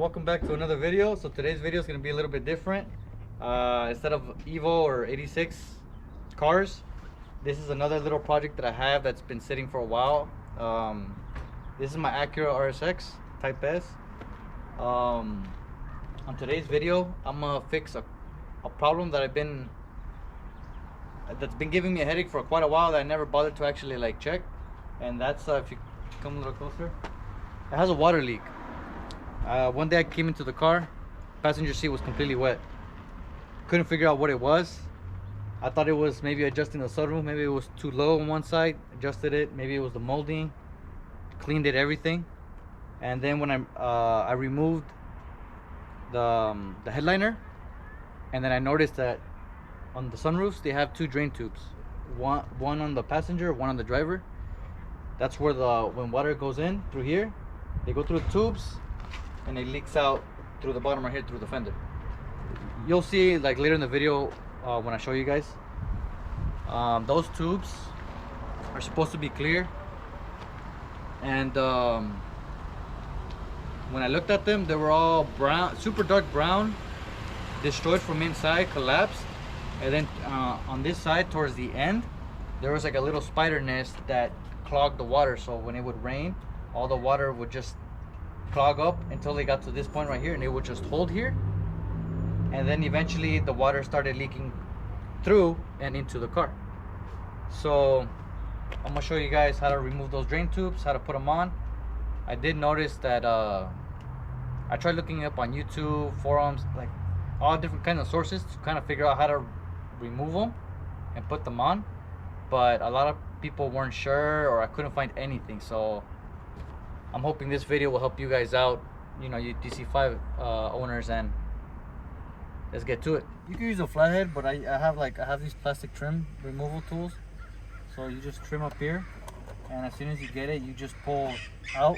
welcome back to another video. So today's video is going to be a little bit different. Instead of Evo or 86 cars, this is another little project that I have that's been sitting for a while. This is my Acura RSX Type S. On today's video, I'm gonna fix a problem that that's been giving me a headache for quite a while that I never bothered to actually like check. And that's if you come a little closer, it has a water leak. One day I came into the car, passenger seat was completely wet. Couldn't figure out what it was. I thought it was maybe adjusting the sunroof. Maybe it was too low on one side, adjusted it. Maybe it was the molding, cleaned it, everything. And then when I removed the headliner, and then I noticed that on the sunroofs they have two drain tubes, one on the passenger, one on the driver. That's where when water goes in through here, they go through the tubes and it leaks out through the bottom right here through the fender. You'll see like later in the video when I show you guys. Those tubes are supposed to be clear, and when I looked at them, they were all brown, super dark brown, destroyed from inside, collapsed. And then on this side towards the end, there was like a little spider nest that clogged the water, so when it would rain, all the water would just clog up until they got to this point right here, and it would just hold here, and then eventually the water started leaking through and into the car. So I'm gonna show you guys how to remove those drain tubes, how to put them on. I did notice that I tried looking up on YouTube, forums, like all different kinds of sources to kind of figure out how to remove them and put them on, but a lot of people weren't sure, or I couldn't find anything. So I'm hoping this video will help you guys out, you know, you DC5 owners, and let's get to it. You can use a flathead, but I have these plastic trim removal tools. So you just trim up here, and as soon as you get it, you just pull out,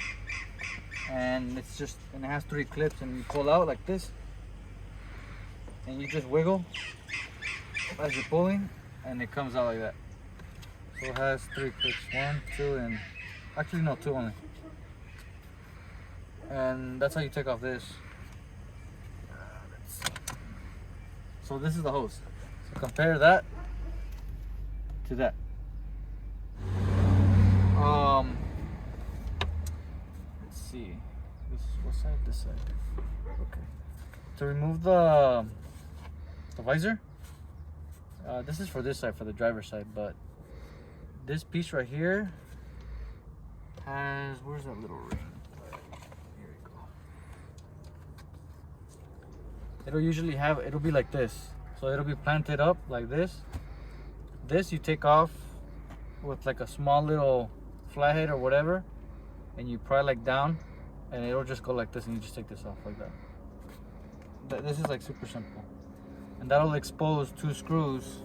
and it has 3 clips, and you pull out like this, and you just wiggle as you're pulling, and it comes out like that. So it has 3 clips, 1, 2, and actually no, 2 only. And that's how you take off this. So this is the hose. So compare that to that. Let's see. What side? This side. Okay. To remove the visor, this is for this side, for the driver's side, but this piece right here has, where's that little ring? Here we go. It'll be like this. So it'll be planted up like this. This you take off with like a small little flathead or whatever, and you pry like down, and it'll just go like this, and you just take this off like that. This is like super simple, and that'll expose 2 screws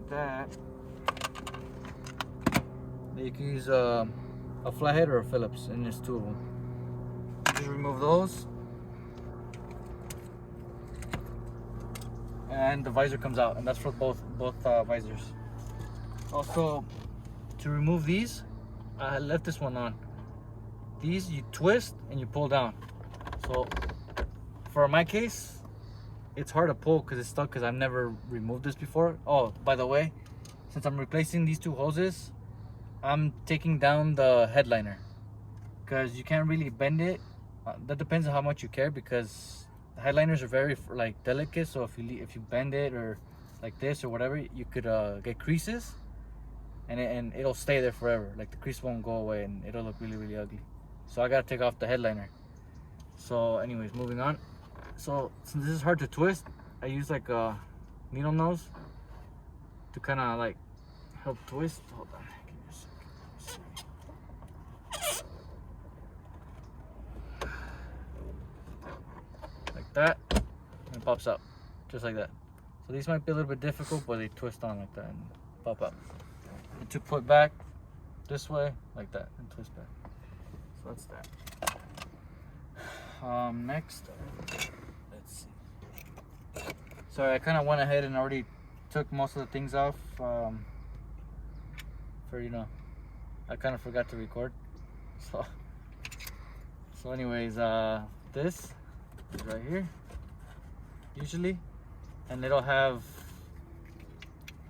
that you can use a flathead or a Phillips, and there's 2 of them. Just remove those, and the visor comes out, and that's for both visors. Also, to remove these, I left this one on. These you twist and you pull down. So for my case, it's hard to pull because it's stuck, because I've never removed this before. Oh, by the way, since I'm replacing these 2 hoses, I'm taking down the headliner, because you can't really bend it. That depends on how much you care, because the headliners are very like delicate. So if you bend it or like this or whatever, you could get creases, and it'll stay there forever. Like the crease won't go away, and it'll look really, really ugly. So I gotta take off the headliner. So anyways, moving on. So since this is hard to twist, I use like a needle nose to kind of like help twist. Hold on, give me a second. Like that, and it pops up just like that. So these might be a little bit difficult, but they twist on like that and pop up. And to put back this way like that and twist back. So that's that. Next, let's see. Sorry, I kind of went ahead and already took most of the things off for, you know, I kind of forgot to record. So So anyways, this is right here usually, and it'll have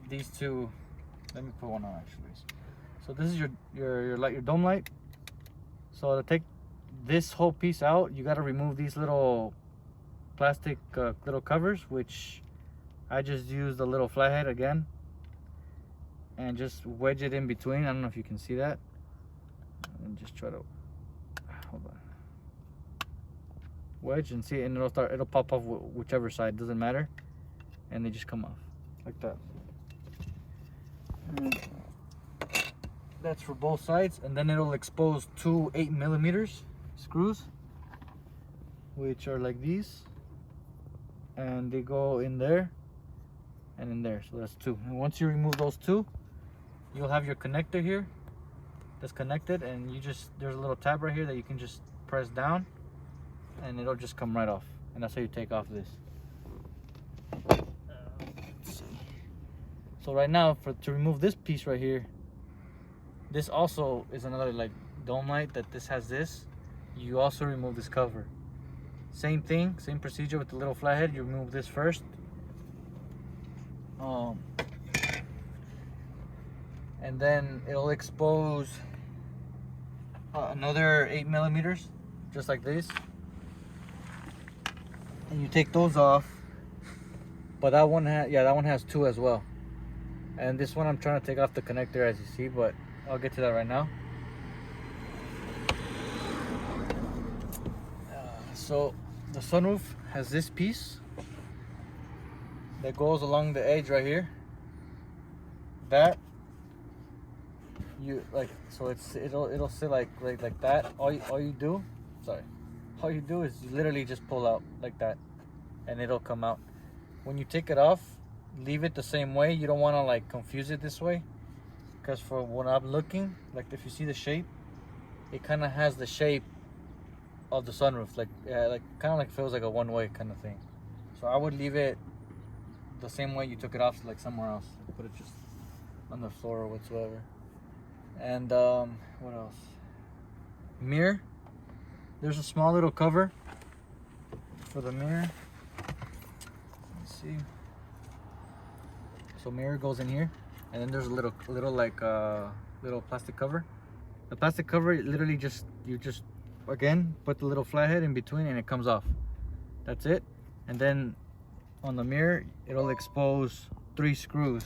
these two. Let me put one on actually. So this is your light, your dome light. So to take this whole piece out, you got to remove these little plastic little covers, which I just used a little flathead again and just wedge it in between. I don't know if you can see that, and just try to hold on, wedge and see it, and it'll pop off whichever side, doesn't matter, and they just come off like that. And that's for both sides, and then it'll expose two 8mm screws, which are like these, and they go in there and in there. So that's two. And once you remove those two, you'll have your connector here that's connected, and there's a little tab right here that you can just press down and it'll just come right off, and that's how you take off this. Let's see. So right now, to remove this piece right here, this also is another like dome light that this has this. You also remove this cover. Same thing, same procedure with the little flathead. You remove this first. And then it'll expose another 8mm, just like this. And you take those off. But that one has two as well. And this one I'm trying to take off the connector, as you see, but I'll get to that right now. So the sunroof has this piece that goes along the edge right here. That you like, so it'll sit like that. All you do is you literally just pull out like that, and it'll come out. When you take it off, leave it the same way. You don't want to like confuse it this way, because for when I'm looking, like if you see the shape, it kind of has the shape of the sunroof, like kind of like feels like a one-way kind of thing. So I would leave it the same way you took it off, like somewhere else. Put it just on the floor or whatsoever. And what else? Mirror. There's a small little cover for the mirror. Let's see. So mirror goes in here, and then there's a little plastic cover. The plastic cover, literally you just again put the little flathead in between and it comes off. That's it. And then on the mirror, it'll expose 3 screws,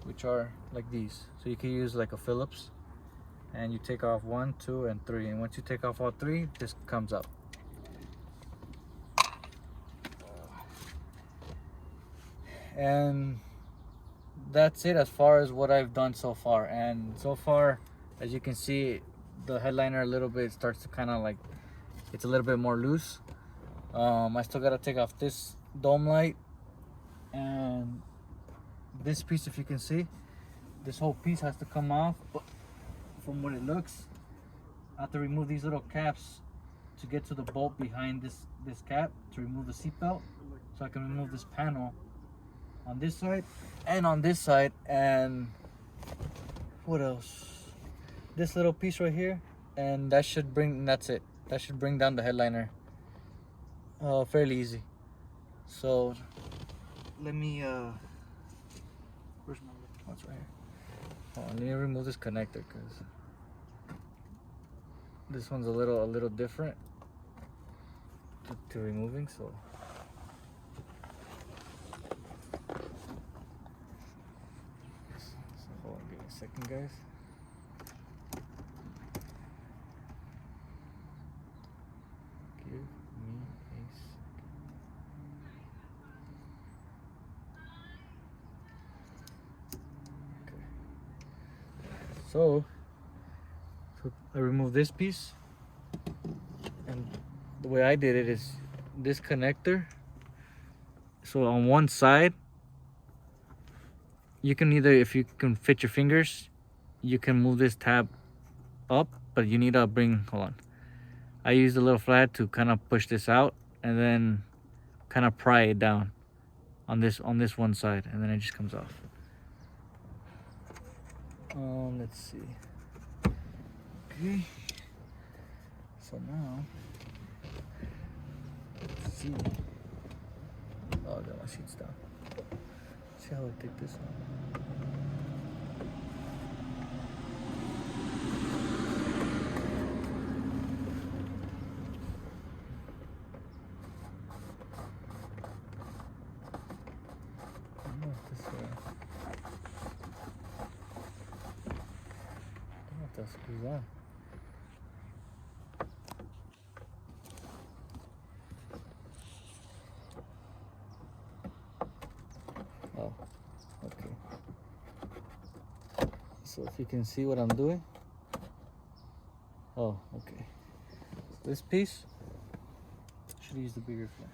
which are like these. So you can use like a Phillips, and you take off 1, 2, and 3. And once you take off all 3, this comes up. And that's it as far as what I've done so far. And so far, as you can see, the headliner a little bit starts to kind of like, it's a little bit more loose. I still got to take off this dome light and this piece. If you can see, this whole piece has to come off. But from what it looks, I have to remove these little caps to get to the bolt behind this cap to remove the seatbelt, so I can remove this panel on this side and on this side. And what else? This little piece right here, and that should bring, that's it. That should bring down the headliner fairly easy. So let me where's my, what's right here? Hold on, let me remove this connector, because this one's a little different to removing. So hold on, give me a second, guys. Give me a second. Okay. So I removed this piece, and the way I did it is this connector. So on one side, you can either, if you can fit your fingers, you can move this tab up, but you need to bring, hold on. I used a little flat to kind of push this out and then kind of pry it down on this one side, and then it just comes off. Let's see. Okay. So now, let's see. Oh, I got my seats down. Let's see how I take this one. I don't know if this, I don't know if that screws on. Oh, okay. So if you can see what I'm doing. Oh, okay. This piece should use the bigger flare.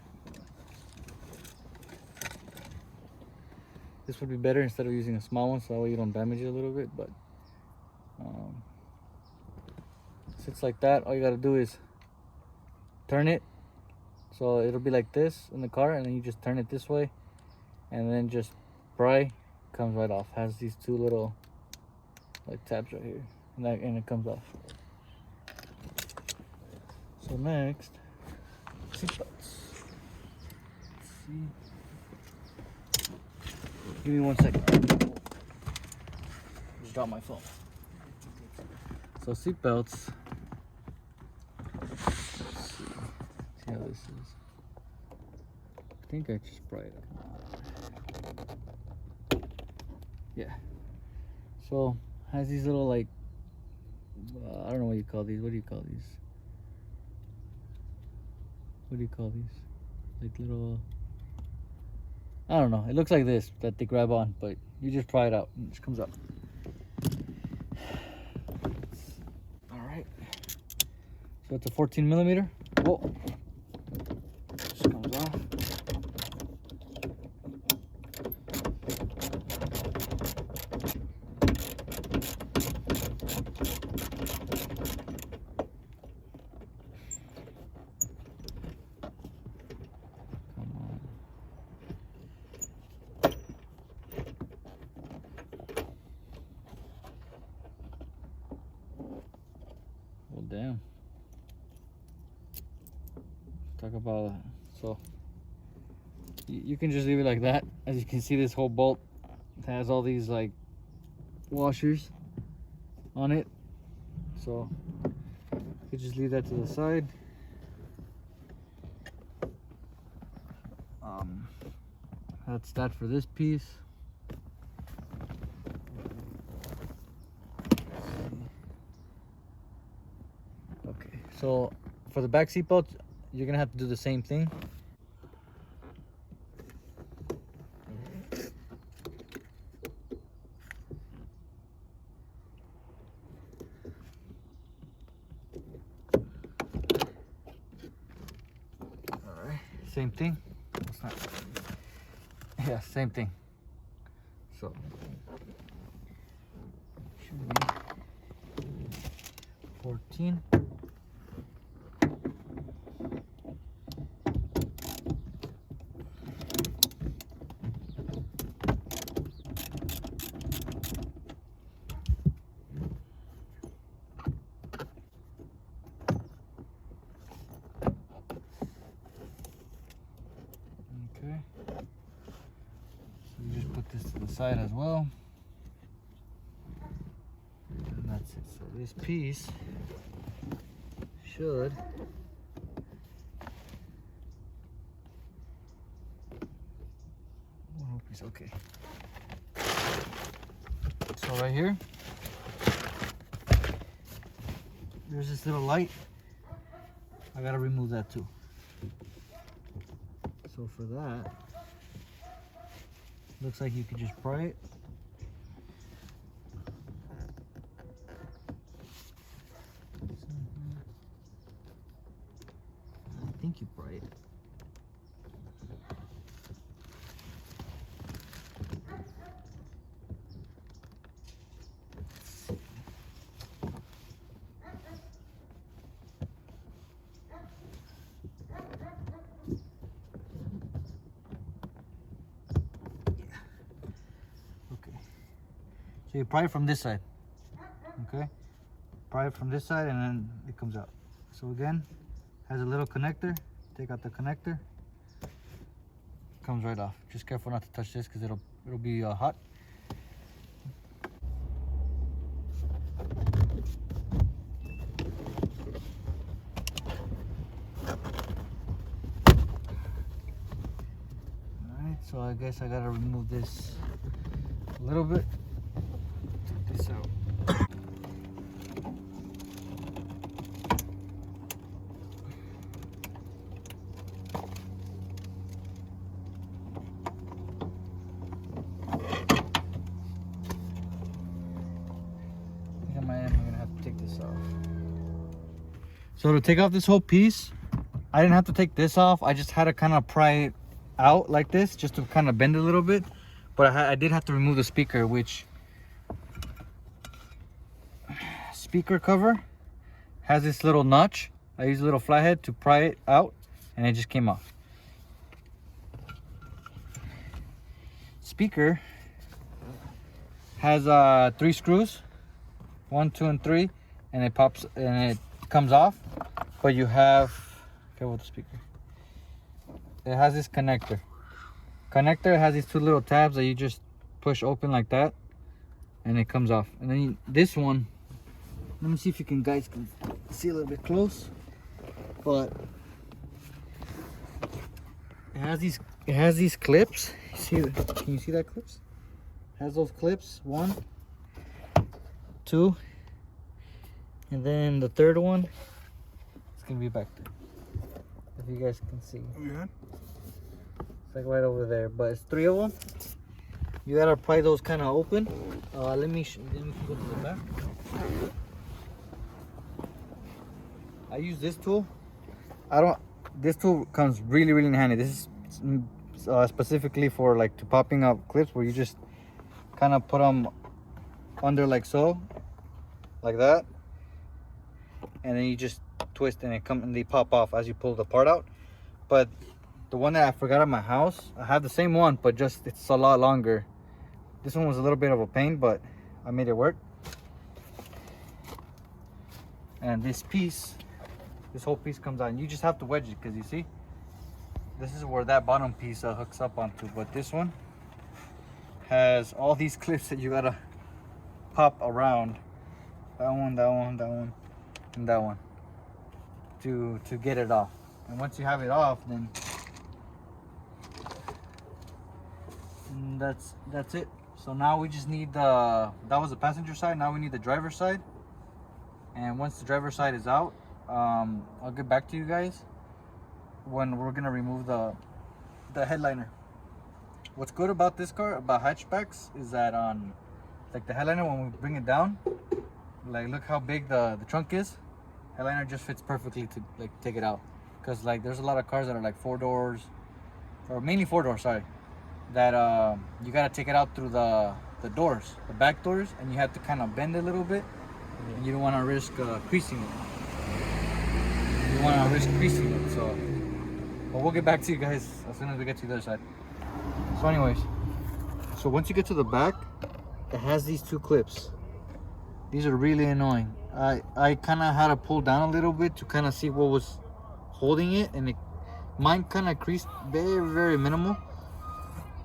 This would be better instead of using a small one, so that way you don't damage it a little bit. But sits like that. All you gotta do is turn it, so it'll be like this in the car, and then you just turn it this way, and then just pry, comes right off. Has these two little like tabs right here, and it comes off. So next, seatbelts. See. Give me 1 second. Just dropped my phone. So seatbelts. See how this is. I think I just pried it. Yeah. So has these little like I don't know what you call these. What do you call these? What do you call these? Like little. I don't know. It looks like this that they grab on, but you just pry it out and it just comes up. All right. So it's a 14 millimeter. Whoa. Just comes off. Well, damn. Talk about so you can just leave it like that. As you can see, this whole bolt has all these like washers on it, so you could just leave that to the side. That's that for this piece. Okay, so for the back seat belt, you're gonna have to do the same thing. All right, same thing. It's not. Yeah, same thing. So should be 14. Okay. So you just put this to the side as well. And that's it. So this piece should okay. So right here, there's this little light. I gotta remove that too. So for that, looks like you could just pry it. I think you pry it. So you pry it from this side, okay? pry it from this side and then it comes out. So again, has a little connector. Take out the connector. Comes right off. Just careful not to touch this because it'll be hot. Alright, so I guess I gotta remove this a little bit. Take this out. So to take off this whole piece, I didn't have to take this off. I just had to kind of pry it out like this, just to kind of bend it a little bit. But I did have to remove the speaker, which speaker cover has this little notch. I used a little flathead to pry it out, and it just came off. Speaker has 3 screws, 1, 2, and 3, and it pops and it comes off. But you have, okay, with the speaker, it has this connector. Connector has these 2 little tabs that you just push open like that, and it comes off. And then this one, let me see if you guys can see a little bit close. But it has these clips. Can you see that clips? It has those clips. 1, 2, and then the third one. Gonna be back there, if you guys can see. Yeah. It's like right over there, but it's 3 of them. You gotta pry those kind of open. Let me go to the back. I use this tool. This tool comes really handy. This is specifically for like to popping up clips, where you just kind of put them under like so, like that, and then you just twist and they pop off as you pull the part out. But the one that I forgot at my house, I have the same one, but just it's a lot longer. This one was a little bit of a pain, but I made it work. And this whole piece comes out, and you just have to wedge it, because you see, this is where that bottom piece hooks up onto. But this one has all these clips that you gotta pop around. That one, and that one. To get it off. And once you have it off, then that's it. So now we just need that was the passenger side. Now we need the driver's side. And once the driver's side is out, I'll get back to you guys when we're gonna remove the headliner. What's good about this car, about hatchbacks, is that like the headliner, when we bring it down, like look how big the trunk is. Headliner just fits perfectly to like take it out, because like there's a lot of cars that are like 4 doors, or mainly 4 doors, sorry, that you gotta take it out through the doors, the back doors, and you have to kind of bend it a little bit, and you don't want to risk creasing it. You want to risk creasing it. So, but we'll get back to you guys as soon as we get to the other side. So anyways, so once you get to the back, it has these 2 clips. These are really annoying. I kind of had to pull down a little bit to kind of see what was holding it, and mine kind of creased very minimal.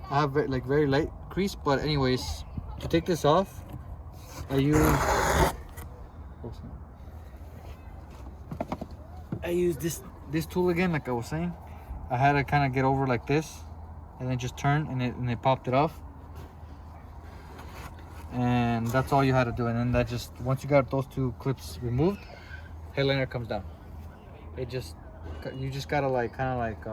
I have very light crease, but anyways, to take this off, I use this tool again, like I was saying. I had to kind of get over like this, and then just turn, and it popped it off. And that's all you had to do. And then that just, once you got those 2 clips removed, headliner comes down. You just gotta like kind of like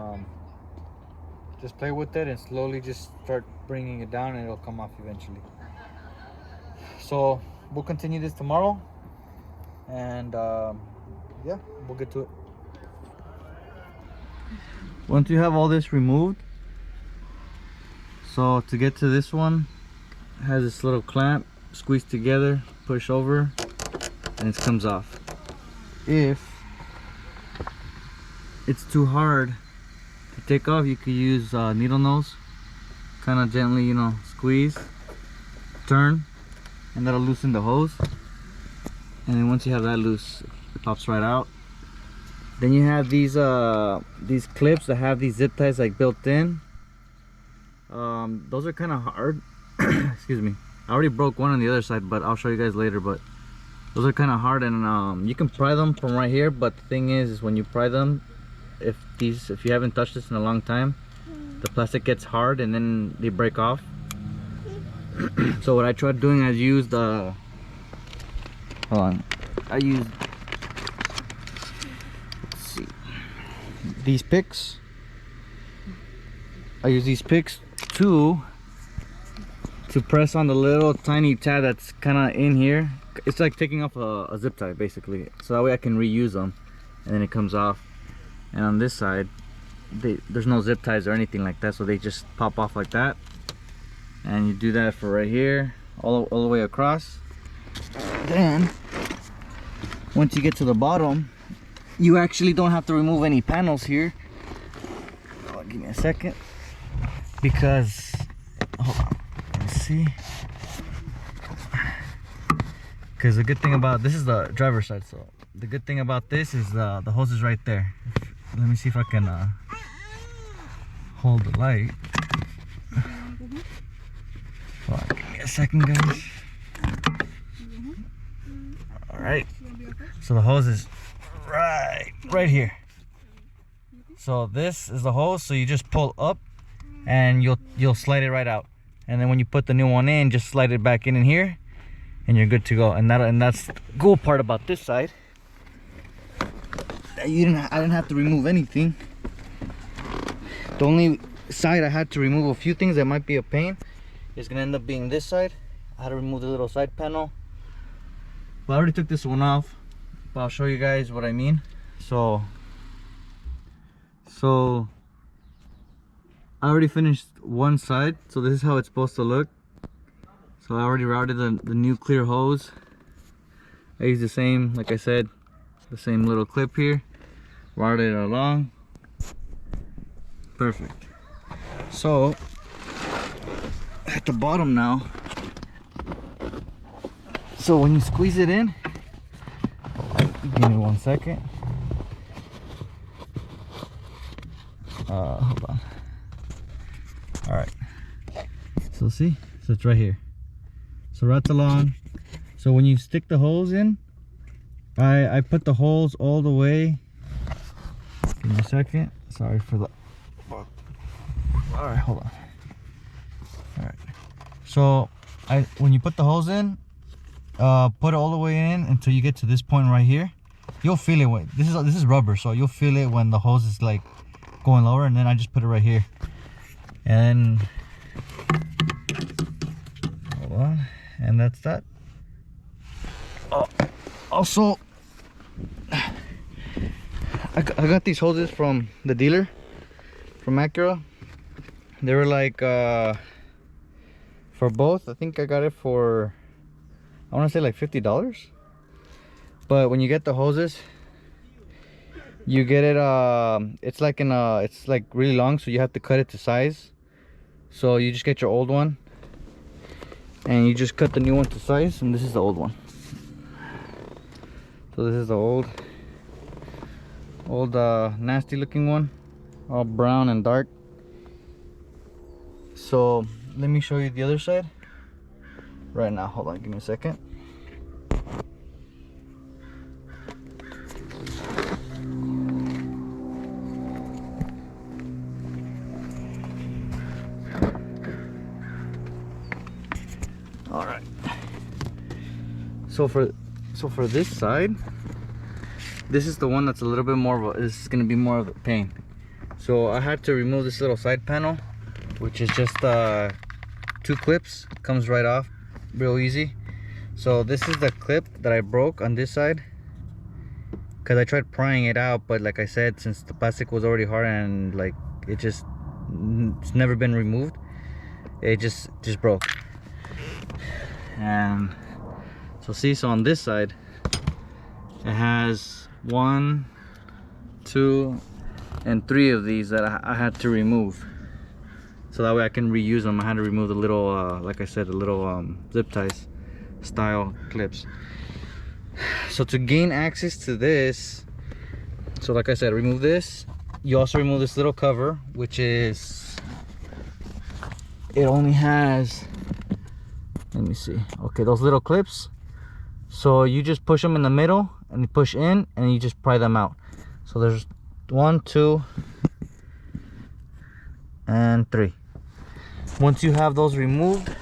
just play with it and slowly just start bringing it down, and it'll come off eventually. So we'll continue this tomorrow, and yeah, we'll get to it. Once you have all this removed, so to get to this one, it has this little clamp, squeeze together, push over, and it comes off. If it's too hard to take off, you could use needle nose, kind of gently, you know, squeeze, turn, and that'll loosen the hose. and then once you have that loose, it pops right out. Then you have these clips that have these zip ties like built in. Those are kind of hard. Excuse me. I already broke one on the other side, but I'll show you guys later. But those are kind of hard, and you can pry them from right here. But the thing is when you pry them, if you haven't touched this in a long time, the plastic gets hard and then they break off. So what I tried doing, I used hold on, I used, let's see, these picks. I use these picks to press on the little tiny tab that's kind of in here. It's like taking off a zip tie basically, so that way I can reuse them, and then it comes off. And on this side, there's no zip ties or anything like that, so they just pop off like that. And you do that for right here, all the way across. Then once you get to the bottom, you actually don't have to remove any panels here. Oh, give me a second, because hold on, let's see. Because the good thing about this is the driver's side, so the good thing about this is the hose is right there. Let me see if I can hold the light. Hold on, give me a second, guys. All right, so the hose is right here. So this is the hose, so you just pull up and you'll slide it right out, and then when you put the new one in, just slide it back in here and you're good to go. And that's the cool part about this side. I didn't have to remove anything. The only side I had to remove a few things that might be a pain is gonna end up being this side. I had to remove the little side panel. Well, I already took this one off, but I'll show you guys what I mean. So I already finished one side, so this is how it's supposed to look. So I already routed the new clear hose. I used the same, like I said, the same little clip here, routed it along. Perfect. So at the bottom now, so when you squeeze it in, give me 1 second. Hold on. All right, so see, so it's right here, so right along. So when you stick the holes in, I put the holes all the way. Give me a second, sorry for the, all right, hold on. All right, so when you put the holes in, put it all the way in until you get to this point right here. You'll feel it when this is rubber, so you'll feel it when the hose is like going lower, and then I just put it right here. And hold on, and that's that. Oh, also I got these hoses from the dealer from Acura. They were like for both, I think I got it for, I want to say like $50. But when you get the hoses, you get it it's like it's like really long, so you have to cut it to size. So you just get your old one and you just cut the new one to size, and this is the old one. So this is the old nasty looking one, all brown and dark. So let me show you the other side right now. Hold on, give me a second. All right, so for this side, this is the one that's a little bit more of a, this is going to be more of a pain. So I had to remove this little side panel, which is just 2 clips. Comes right off real easy. So this is the clip that I broke on this side, because I tried prying it out, but like I said, since the plastic was already hard and like it's never been removed, it just broke. And so see, so on this side it has 1, 2, and 3 of these that I had to remove, so that way I can reuse them. I had to remove the little like I said, the little zip ties style clips. So to gain access to this, so like I said, remove this. You also remove this little cover, which is, it only has, let me see, okay, those little clips. So you just push them in the middle and you push in and you just pry them out. So there's 1, 2, and 3. Once you have those removed,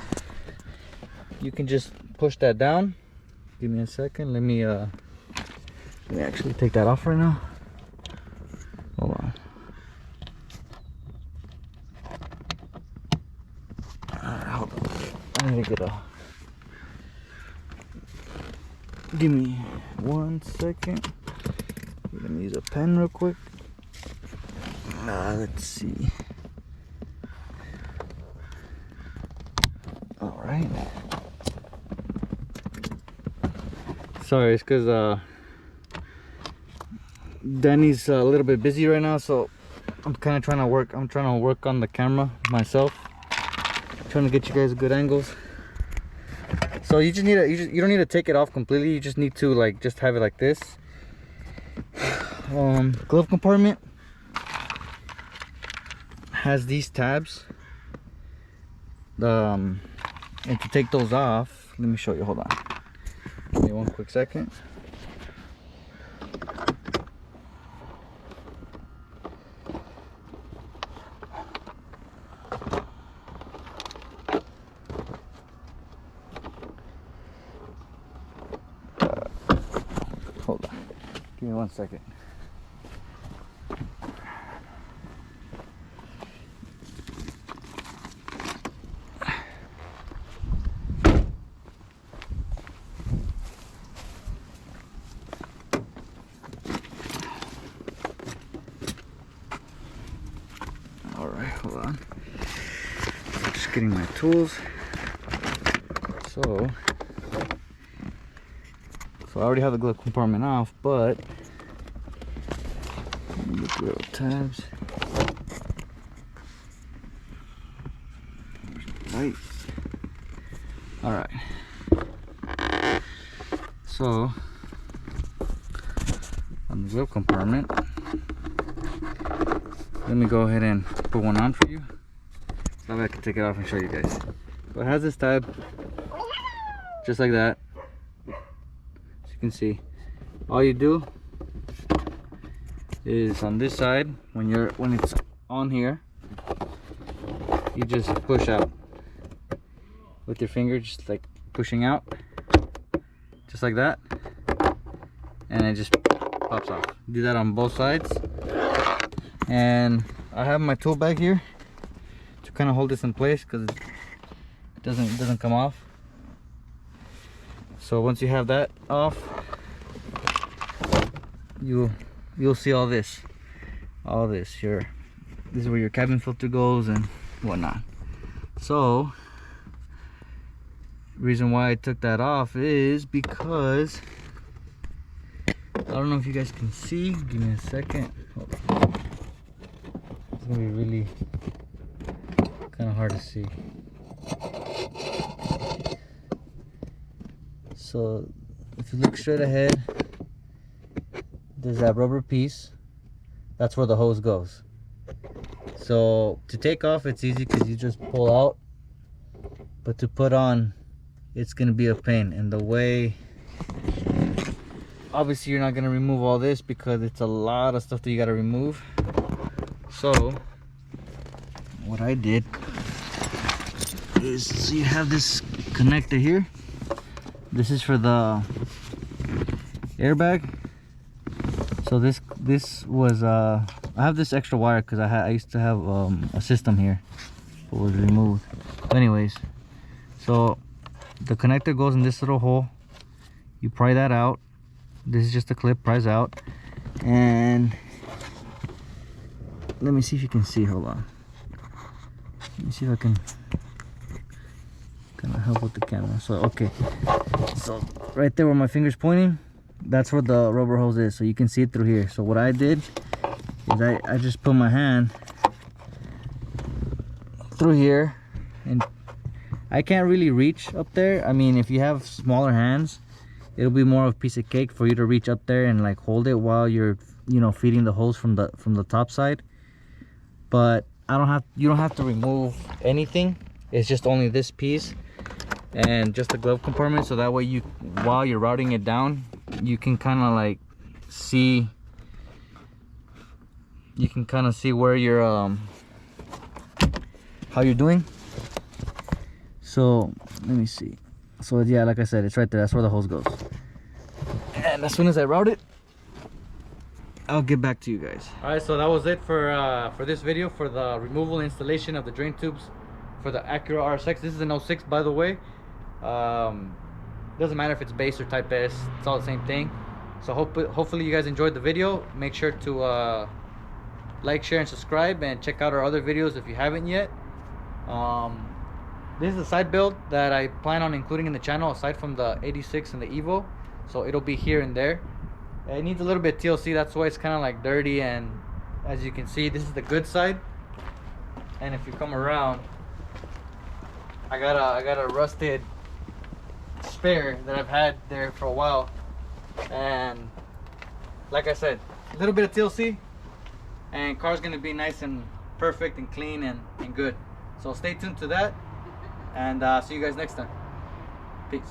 you can just push that down. Give me a second. Let me actually take that off right now. Hold on. Hold on. I need to get a. Give me 1 second. Let me use a pen real quick. Let's see. All right. Sorry, it's because Danny's a little bit busy right now, so I'm kind of trying to work. I'm trying to work on the camera myself, trying to get you guys good angles. So you just need to, you don't need to take it off completely. You just need to like just have it like this. Glove compartment has these tabs. And to take those off, let me show you. Hold on. Give me 1 quick second. Hold on. Give me 1 second. Hold on. Just getting my tools. So I already have the glove compartment off, but look, little tabs. Right. All right. So on the glove compartment, let me go ahead and put one on for you. That way I can take it off and show you guys. So it has this tab, just like that. As you can see, all you do is on this side, when it's on here, you just push out with your finger, just like pushing out, just like that, and it just pops off. Do that on both sides. And I have my tool bag here to kind of hold this in place because it doesn't come off. So once you have that off, you'll see all this. This is where your cabin filter goes and whatnot. So reason why I took that off is because I don't know if you guys can see. Give me a second. Hold on. It's gonna be really kind of hard to see. So if you look straight ahead, there's that rubber piece. That's where the hose goes. So to take off, it's easy because you just pull out, but to put on, it's gonna be a pain. And the way, obviously you're not gonna remove all this because it's a lot of stuff that you gotta remove. So what I did is, so you have this connector here. This is for the airbag. So this was I have this extra wire because I used to have a system here, but was removed. But anyways, so the connector goes in this little hole. You pry that out. This is just a clip, pries out. And let me see if you can see. Hold on. Let me see if I can kind of help with the camera. So okay, so right there where my finger's pointing, that's where the rubber hose is, so you can see it through here. So what I did is I just put my hand through here, and I can't really reach up there. I mean, if you have smaller hands, it'll be more of a piece of cake for you to reach up there and like hold it while you're, you know, feeding the hose from the top side. But you don't have to remove anything. It's just only this piece and just the glove compartment, so that way you, while you're routing it down, you can kind of like see, you can kind of see where you're how you're doing. So let me see. So yeah, like I said, it's right there. That's where the hose goes. And as soon as I route it, I'll get back to you guys. All right, so that was it for this video for the removal installation of the drain tubes for the Acura RSX. This is an 06, by the way. Doesn't matter if it's base or Type S, it's all the same thing. So hopefully you guys enjoyed the video. Make sure to like, share, and subscribe, and check out our other videos if you haven't yet. This is a side build that I plan on including in the channel aside from the 86 and the Evo, so it'll be here and there. It needs a little bit of TLC, that's why it's kind of like dirty, and as you can see, this is the good side. And if you come around, I got a rusted spare that I've had there for a while, and like I said, a little bit of TLC and car's gonna be nice and perfect and clean and good. So stay tuned to that, and see you guys next time. Peace.